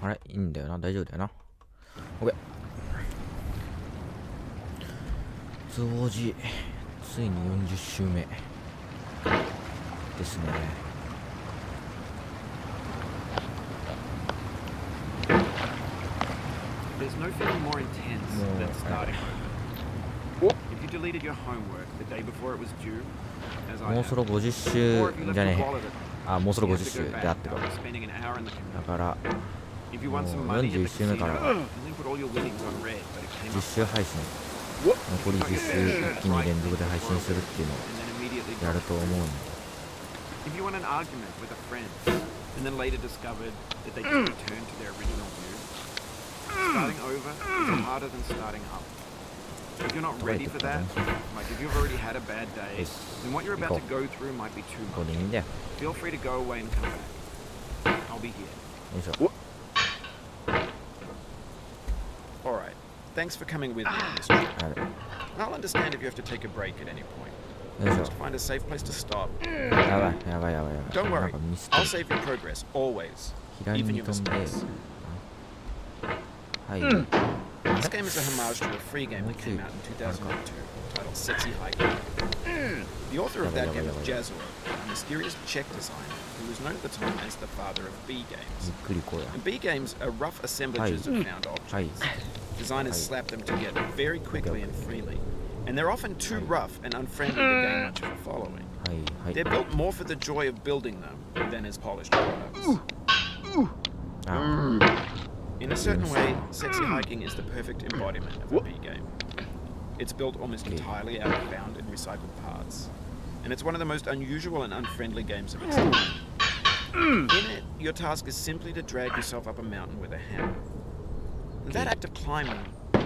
あれいいんだよな、大丈夫だよな。オッケー。壺おじついに40週目ですね。There's no feeling more intense than starting over. If you deleted your homework the day before it was due, as I もう have, そろ50 or if you 週 left じゃ your ね wallet at え。あ、もうそろ you 50 have to 週 go であ back ってる。 after spending an hour in the だ commute. から If you won some もう money at the 41週目から casino, and then put all your winnings on red, but it came 実 up 習配信、残り実習一気に連続で配信するっていうのを and then immediately やる dropped と思うんで、 If you won an argument with a friend, and then later discovered that they just returned to their original view, starting over is harder than starting up. If you're not ready for that, like if you've already had a bad day, then what you're about to go through might be too これ much. でいいんだよ。 Feel free to go away and come back. I'll be here. よいしょ。 Alright, thanks for coming with me on this trip. あれ I'll understand if you have to take a break at any point. よいしょ。 Just find a safe place to stop. やばいやばいやばいやばい。 Don't なん worry, かミスって I'll る。 save your progress, always. 左 Even に your 飛んで、 mistakes. はい。 This game is a homage to a free game that came out in 2002 titled Sexy Hiking. The author of that game was Jazzo, a mysterious Czech designer who was known at the time as the father of B ゆ games. っくりこうや。 And B games are rough assemblages of found はい objects. Designers slap them together very quickly and freely, and they're often too rough and unfriendly to gain much of a following. はいはい。 They're built more for the joy of building them than as polished products. あ In a certain way, Sexy Hiking is the perfect embodiment of a B game. It's built almost entirely out of found and recycled parts, and it's one of the most unusual and unfriendly games of its time. In it, your task is simply to drag yourself up a mountain with a hammer. And that act of climbing,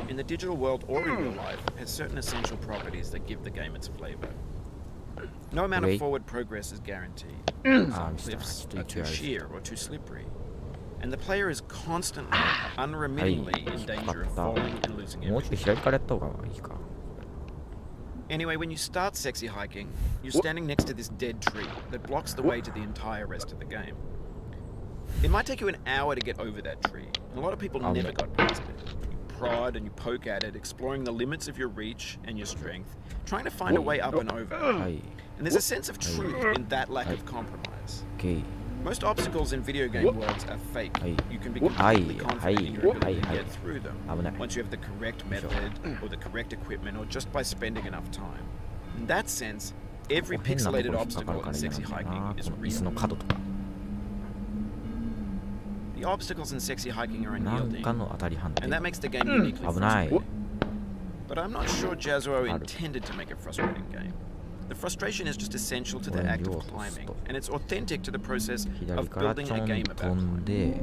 in the digital world or in real life, has certain essential properties that give the game its flavor. No amount of forward progress is guaranteed. Some cliffs are too sheer or too slippery, and the player is constantly, unremittingly in danger of falling and losing もうちょっと everything. 左からやった方がいいか。 Anyway, when you start Sexy Hiking, you're standing next to this dead tree that blocks the way to the entire rest of the game. It might take you an hour to get over that tree, and a lot of people never got past it. You prod and you poke at it, exploring the limits of your reach and your strength, trying to find a way up and over. はい。 And there's a sense of truth in that lack of compromise. OK。 Most obstacles in video game worlds are fake. You can be completely confident in your ability to get through them once you have the correct method or the correct equipment or just by spending enough time. In that sense, every 変なところ pixelated 引っかか obstacle るか in ら嫌 Sexy なんだよ Hiking な。 is この椅子の real. 角とか。 The obstacles in Sexy Hiking are なん unyielding, かの当たり判定 and。that makes the game uniquely 危ない。 frustrating. But I'm not sure Jazzo intended to make a frustrating game. The frustration is just essential to the act of climbing, and it's authentic to the process 左 of から building ちょ a ん game 飛 about ん climbing. で、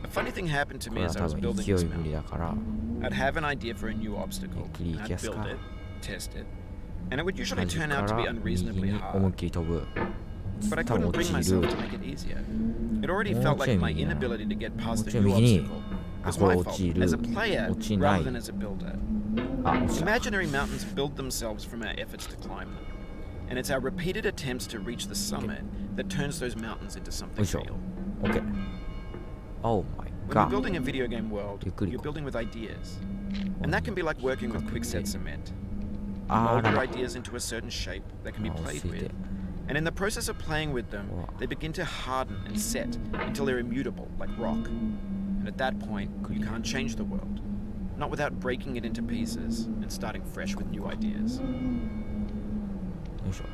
A funny thing happened to こ me れは as 多 I was 分 building 勢い this 無理 mountain. だから、 I'd have an idea for a new obstacle,ゆっくり and 行きや I'd す build か。 it, test it, and it would 同 usually じ turn か out to be ら右 unreasonably に思いっ hard. きり飛ぶ。 But I 多分 couldn't 落 bring ち myself る。 to make it easier. It already もう felt ちょい like my 右だな。 inability to get もう past ち a ょい new 右に。 obstacle あ、 was これ my 落 fault ちる。 as a player 落ちな rather い。 than as a builder. あ、落ちた。 Imaginary mountains build themselves from our efforts to climb them. And it's our repeated attempts to reach the summit that turns those mountains into something real. OK。Oh my When you're god。 building a video game world, ゆっくり you're 行こ building with ideas. And that can be like working with quickset cement. う。 You あ mold ら your ら。 ideas into a certain shape that can be あ、落 played ちて。 with. And in the process of playing with them, they begin to harden and set until they're immutable, like rock. And at that point, you can't change the world. Not without breaking it into pieces and starting fresh with new ideas. よいしょ。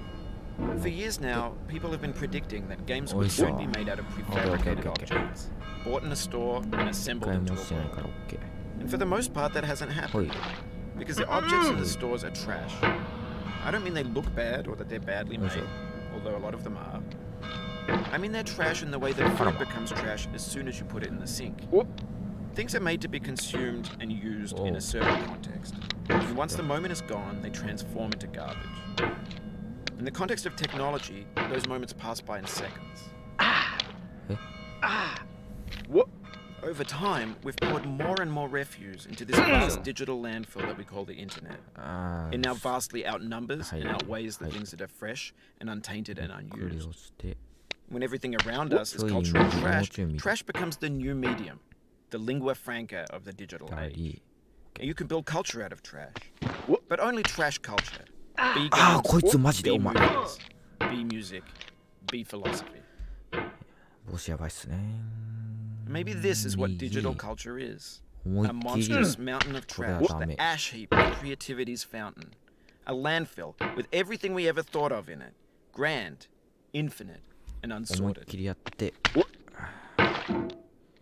For years now, people have been predicting that games Oh, would sure. soon be made out of Okay. prefabricated objects, bought in a store and 一 assembled 回 into も a してないから world. OK。 And for the most part, that hasn't ほ happened い。 because the objects in the stores are trash. I don't mean they look bad or that they're badly Oh, made, sure. although a lot of them are. I mean they're trash in the way that food becomes trash as soon as you put it in the sink. Things are made to be consumed and used in Oh. a certain context. And once the moment is gone, they transform into garbage. In the context of technology, those moments pass by in seconds. Over time, we've poured more and more refuse into this vast digital landfill that we call the internet. あ It now vastly outnumbers and Hey. outweighs the Hey. things that are fresh and untainted and ゆっくり unused. 落ちて。When everything around us is cultural trash, trash becomes the new medium, the lingua franca of the digital age. You can build culture out of trash, but only trash culture. Be games, be movies, be music, be philosophy. Maybe this is what digital culture is. A monstrous mountain of trash, the ash heap of creativity's fountain. A landfill with everything we ever thought of in it. Grand, infinite, and unsorted.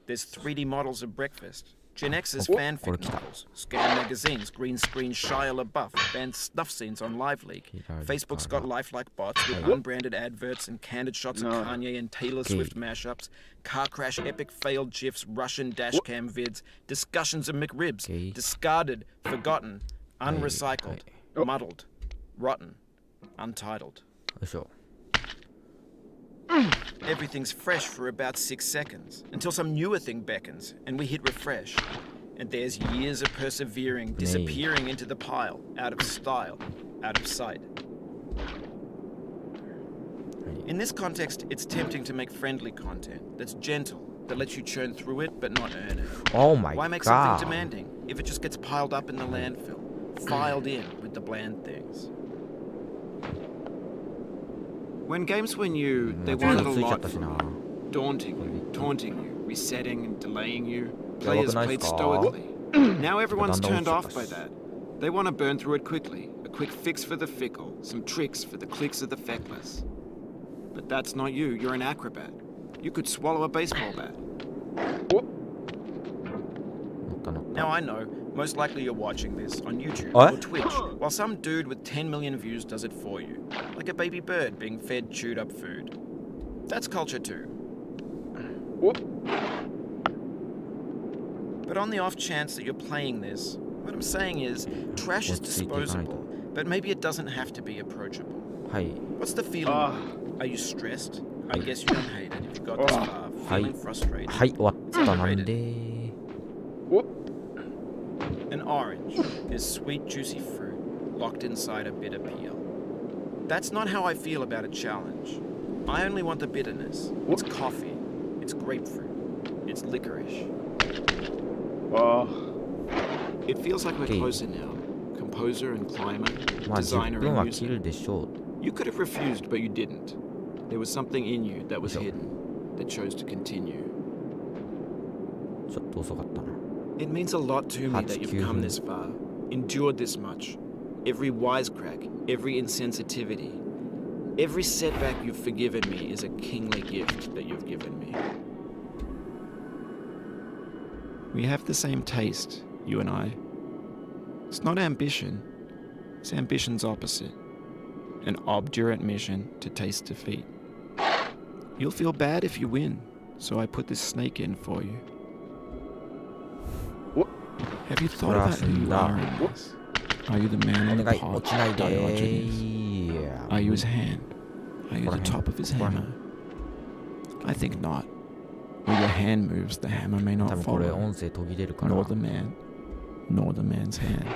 There's 3D models of breakfast, Gen X's fanfic novels, scam magazines, green screen Shia LaBeouf, banned snuff scenes on LiveLeak. Facebook's got lifelike bots with unbranded adverts and candid shots of Kanye and Taylor Swift mashups, car crash epic failed GIFs, Russian dashcam vids, discussions of McRibs, discarded, forgotten, unrecycled, muddled, rotten, untitled. Everything's fresh for about 6 seconds, until some newer thing beckons, and we hit refresh. And there's years of persevering, disappearing into the pile, out of style, out of sight. In this context, it's tempting to make friendly content that's gentle, that lets you churn through it but not earn it. Oh my god. Why make something demanding if it just gets piled up in the landfill, filed in with the bland things? When games were new, they wanted a lot from you. Daunting you, taunting you, resetting and delaying you. Players played stoically. Now everyone's turned off by that. They want to burn through it quickly. A quick fix for the fickle. Some tricks for the clicks of the feckless. But that's not you. You're an acrobat. You could swallow a baseball bat. Now I know, most likely you're watching this on YouTube or Twitch, while some dude with 10 million views does it for you. Like a baby bird being fed chewed up food. That's culture too. But on the off chance that you're playing this, what I'm saying is, trash is disposable, but maybe it doesn't have to be approachable. What's the feeling like? Are you stressed? I guess you don't hate it if you got this far, feeling frustrated. It's underrated. An orange is sweet, juicy fruit locked inside a bitter peel. That's not how I feel about a challenge. I only want the bitterness. It's coffee. It's grapefruit. It's licorice. It feels like we're closer now. Composer and climber, designer and user. You could have refused, but you didn't. There was something in you that was hidden, that chose to continue. It means a lot to me that you've come this far, endured this much. Every wisecrack, every insensitivity, every setback you've forgiven me is a kingly gift that you've given me. We have the same taste, you and I. It's not ambition, it's ambition's opposite. An obdurate mission to taste defeat. You'll feel bad if you win, so I put this snake in for you. Have you thought about who you are in this? Are you the man in the pod, Diogenes? Are you his hand? Are you the top of his hammer? I think not. Where your hand moves, the hammer may not follow. Nor the man, nor the man's hand.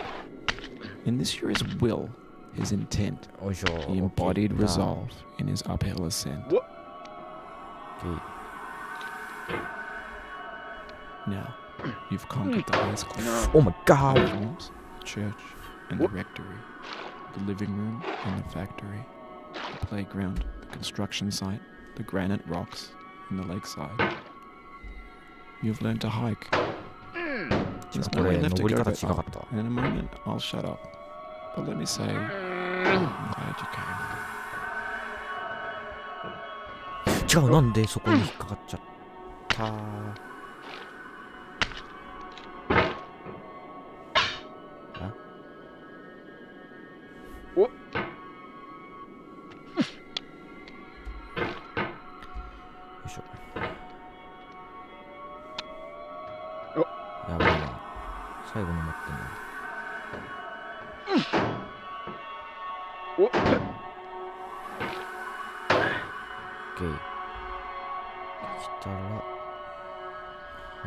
And this here is will, his intent, the embodied resolve in his uphill ascent. Now, you've conquered the highest cliff. Oh my god! The church and the rectory, the living room and the factory, the playground, the construction site, the granite rocks, and the lakeside. You've learned to hike. There's no way left to go but up. And in a moment, I'll shut up. But let me say, I'm glad you came. 違う、なんでそこに引っかかっちゃった。やばいな。最後に持ってんな。OK。来たら、は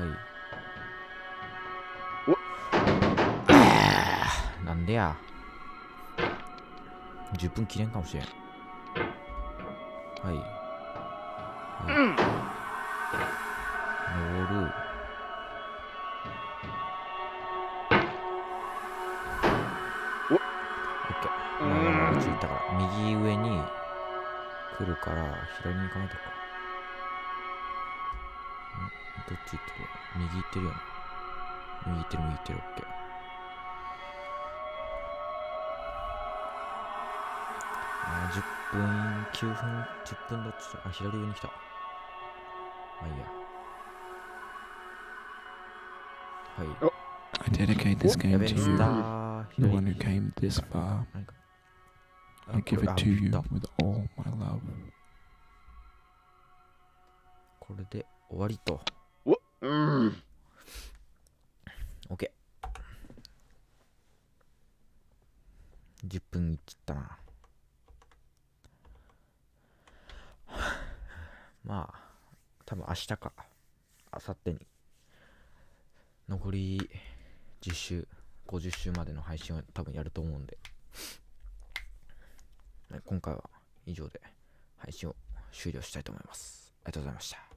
い。なんでや。10分切れんかもしれん。はい。登る。オッケー。今宇宙行ったから右上に来るから左に構えとくか。どっち行ってる？右行ってるよな。右行ってる。オッケー。10分、9分、10分どっちだ？左上に来た。まあいいや。はい。I dedicate this game to you, the one who came this far. 何か I give it to you with all my love. これで終わりと。OK。10分いっちゃったな。まあ、多分明日か明後日に残り10週、50週までの配信を多分やると思うんで、今回は以上で配信を終了したいと思います。ありがとうございました。